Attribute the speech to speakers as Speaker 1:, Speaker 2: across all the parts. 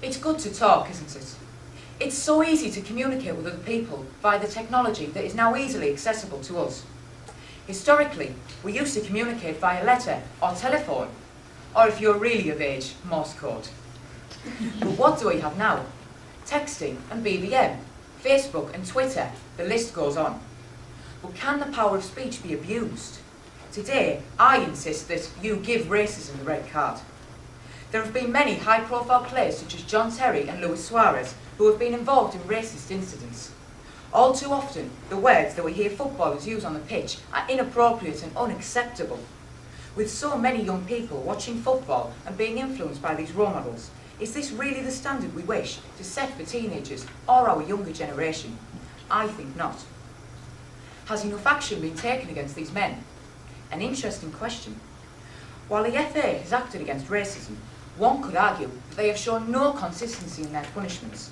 Speaker 1: It's good to talk, isn't it? It's so easy to communicate with other people via the technology that is now easily accessible to us. Historically, we used to communicate via letter or telephone, or if you're really of age, Morse code. But what do we have now? Texting and BBM, Facebook and Twitter, the list goes on. But can the power of speech be abused? Today, I insist that you give racism the red card. There have been many high-profile players such as John Terry and Luis Suarez who have been involved in racist incidents. All too often, the words that we hear footballers use on the pitch are inappropriate and unacceptable. With so many young people watching football and being influenced by these role models, is this really the standard we wish to set for teenagers or our younger generation? I think not. Has enough action been taken against these men? An interesting question. While the FA has acted against racism, one could argue that they have shown no consistency in their punishments.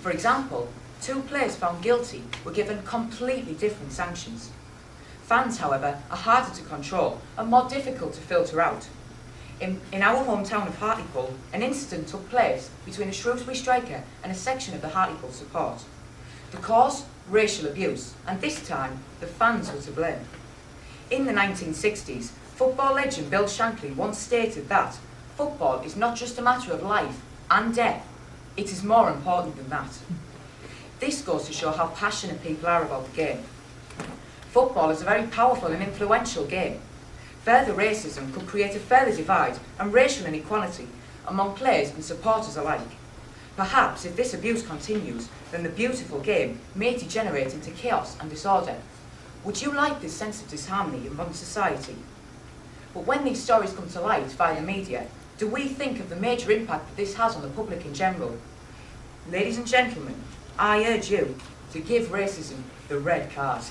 Speaker 1: For example, 2 players found guilty were given completely different sanctions. Fans, however, are harder to control and more difficult to filter out. In our hometown of Hartlepool, an incident took place between a Shrewsbury striker and a section of the Hartlepool support. The cause? Racial abuse, and this time, the fans were to blame. In the 1960s, football legend Bill Shankly once stated that football is not just a matter of life and death, it is more important than that. This goes to show how passionate people are about the game. Football is a very powerful and influential game. Further racism could create a further divide and racial inequality among players and supporters alike. Perhaps if this abuse continues, then the beautiful game may degenerate into chaos and disorder. Would you like this sense of disharmony in modern society? But when these stories come to light via the media, do we think of the major impact that this has on the public in general? Ladies and gentlemen, I urge you to give racism the red card.